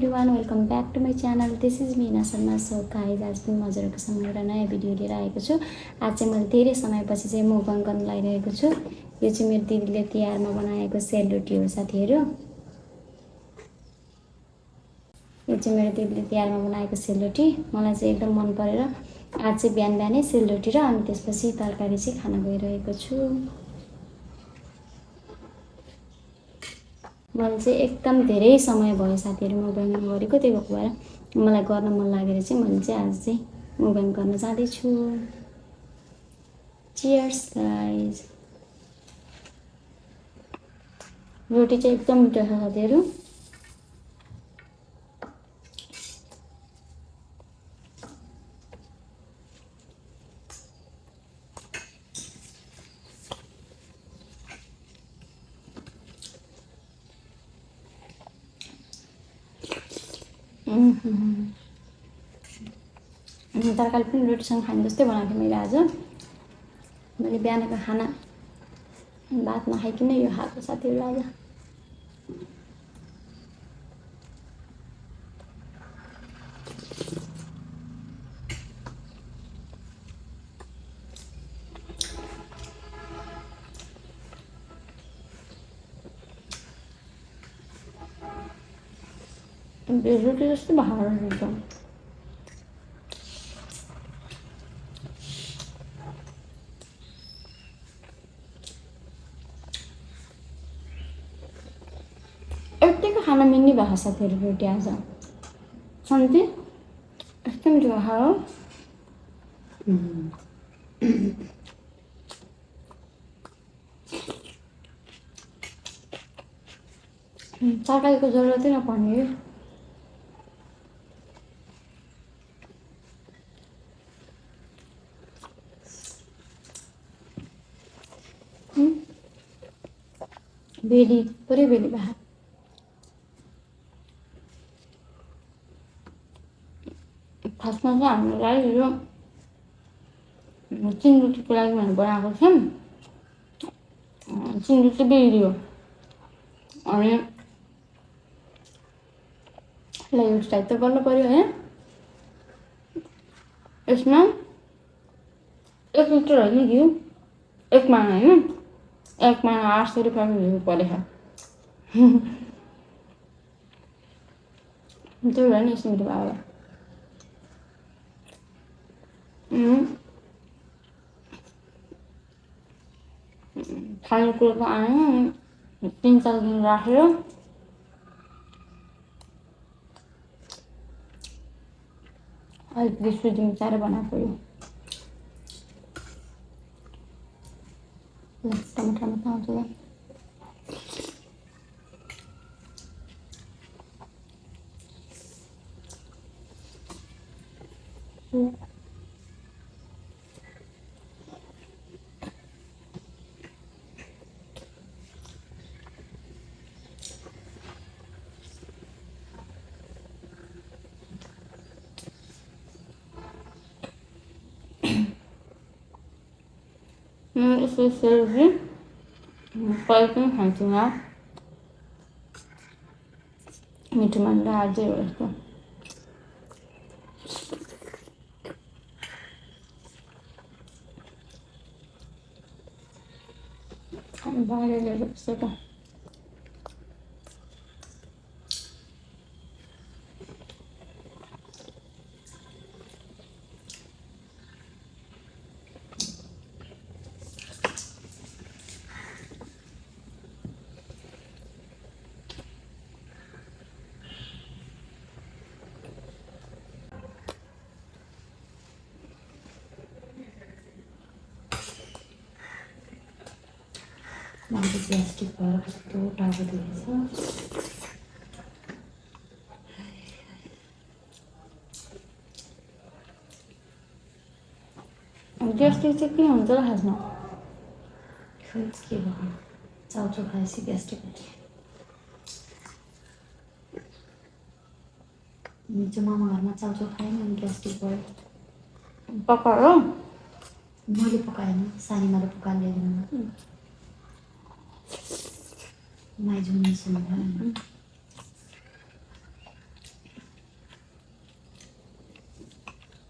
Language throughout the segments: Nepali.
Everyone, welcome back to my channel. This is Meena Sharma. So guys, आज पनि हजुरहरूको सँग एउटा नयाँ भिडियो लिएर आएको छु। आज चाहिँ मैले धेरै समयपछि चाहिँ मुकबाङ गर्न लागिरहेको छु। यो चाहिँ मेरो दिदीले तिहारमा बनाएको सेलरोटी हो साथीहरू। यो चाहिँ मेरो दिदीले तिहारमा बनाएको सेलरोटी मलाई चाहिँ एकदम मन परेर आज चाहिँ बिहान बिहानै सेलरोटी र अनि त्यसपछि तरकारी चाहिँ खान गइरहेको छु। मैले चाहिँ एकदम धेरै समय भयो साथीहरू मुकबाङ गरेको, त्यही भएको भएर मलाई गर्न मन लागेर चाहिँ मैले चाहिँ आज चाहिँ मुकबाङ गर्न जाँदैछु। Cheers guys. रोटी चाहिँ एकदम मिठो छ साथीहरू। तरकारी पनि रोटीसँग खाने जस्तै बनाएको थिएँ मैले आज। मैले बिहानको खाना भात नखाइकन यो खाएको साथीहरू आज। रोटी जस्तै भाँडा हुन्छ। यत्तिको खाना मिल्ने भएको साथीहरू रोटी आज। सन्ती यस्तो मिठो भएको हो। तरकारीको जरुरतै नपर्ने। बेली पुरै बेली भात। खासमा चाहिँ हामीलाई यो चिनरोटीको लागि भनेर बनाएको थियौँ। चिनरोटी बेलियो अनि यसलाई एउटा टाइप त गर्नु पर्यो होइन। यसमा 1 लिटर होइन घिउ, 1 माना होइन, 1 माना 800 रुपियाँको घिउ परेछ। त्यही भएर नि यस्तो मिठो भयो। खानेकुरोको आयो 3-4 दिन राखेर अलिकति सुजी मिसाएर बनाएको यो। टमाटर मात्र आउँछ। यसो सेलरोटी कहिले पनि खान्थिनँ, मिठो मानेर अझै हो यस्तो। बाहिर लिएर बस्छ त। मान्छे ग्यास्ट्रिक भएर कस्तो टाउको दुखेछ। ग्यास्ट्रिक चाहिँ के हुन्छ र खासमा? खोइ के भयो, चाउचाउ खाएपछि ग्यास्ट्रिक हुन्छ। हिजो मामा घरमा चाउचाउ खाएँ अनि ग्यास्ट्रिक भयो। पकायो? मैले पकाएन, सानीमाले पकाएर ल्याइदिनु। माइजू मिसुनु भयो।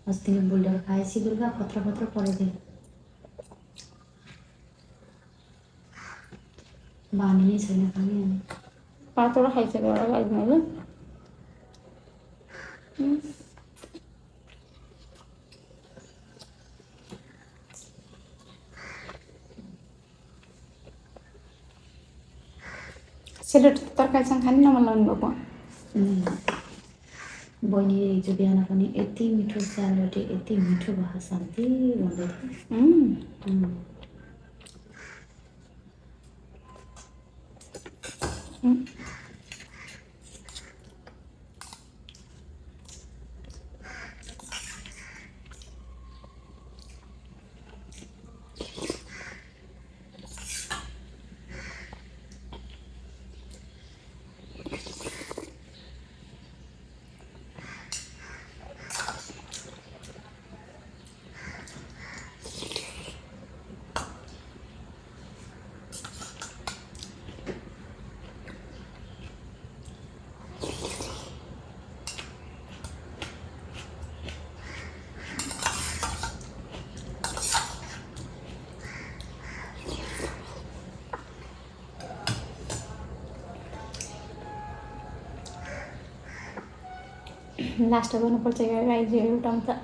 अस्ति बुल्डर खाए सिगुरका पत्र पत्र परेको बानी नै छैन खाने अनि 5वटा खाइसक्यो होला गाइस मैले सेलरोटी तरकारीसँग खाने न मन लाग्नु भएको बहिनीले हिजो बिहान पनि यति मिठो सेलरोटी यति मिठो भयो शान्ति भन्दै थियो लास्ट गर्नुपर्छ गाइस एउटा त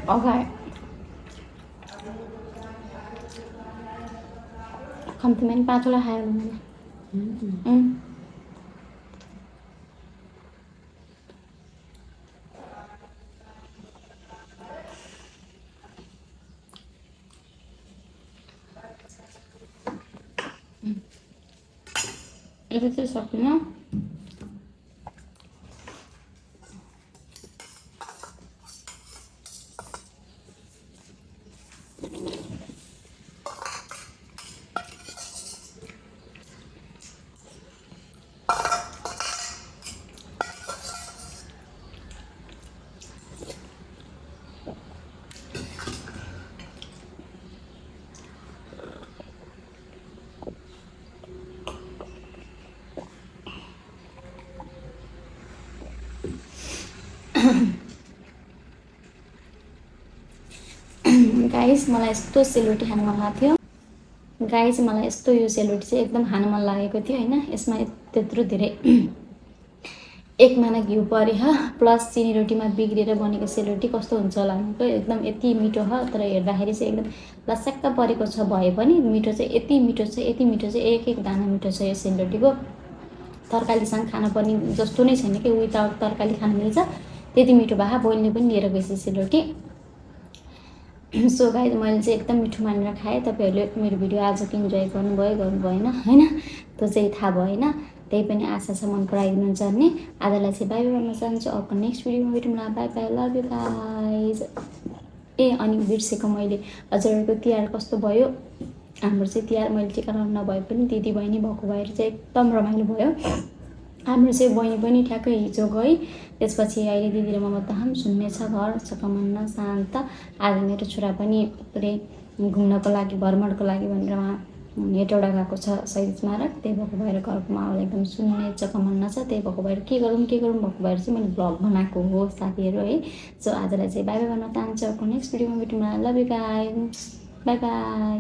Okay. कम्तीमा नि 5वटा खायो भने यता चाहिँ सकिनँ गाइस मलाई यस्तो सेलरोटी खानु मन लागेको थियो गाइस मलाई यस्तो यो सेलरोटी चाहिँ एकदम खानु मन लागेको थियो हैन यसमा त्यत्रो धेरै 1 माना घिउ परे ह प्लस चिनी रोटीमा बिग्रेर बनेको सेलरोटी कस्तो हुन्छ होला भनेको एकदम यति मिठो ह तर हेर्दाखेरि चाहिँ एकदम लस्याक्क परेको छ भए पनि मिठो चाहिँ यति मिठो छ एक एक दाना मिठो छ यो सेलरोटीको तरकारीसँग खान पर्ने जस्तो नै छैन कि विदाउट तरकारी खान मिल्छ त्यति मिठो भए बोइलले पनि लिएर गएछ सेलरोटी सो गाइस मैले चाहिँ एकदम मिठो मानेर खाएँ तपाईहरुले मेरो भिडियो आजको इन्जोय गर्नुभयो गर्नु भएन हैन त्यो चाहिँ थाहा भएन त्यही पनि आशा छ मन पराइदिनुहुन्छ भन्ने आजलाई चाहिँ बाइ बाइ भन्न चाहन्छु अर्को नेक्स्ट भिडियोमा भेटौँला bye bye love you guys ए अनि बिर्सेको मैले हजुरहरुको तिहार कस्तो भयो हाम्रो चाहिँ तिहार मैले टिका लगाउन नभए पनि दिदी बहिनी भएको भएर चाहिँ एकदम रमाइलो भयो हाम्रो चाहिँ बहिनी पनि ठ्याक्कै हिजो गई त्यसपछि अहिले दिदी र ममा तहम सुन्ने छ घर सकमन्न शान्त आज मेरो छोरा पनि पुरै घुम्नको लागि भ्रमणको लागि भनेर हेटौडा गएको छ शहीद स्मारक, त्यही भएको भएर घरको माहौल एकदम सुन्ने चकमन्न छ। त्यही भएको भएर के गरौँ भएको भएर चाहिँ मैले भ्लग बनाएको हो साथीहरू है। सो आजलाई चाहिँ बाई बाई भन्न चाहन्छु। अर्को नेक्स्ट भिडियोमा भेटौँ। Love you guys, by by.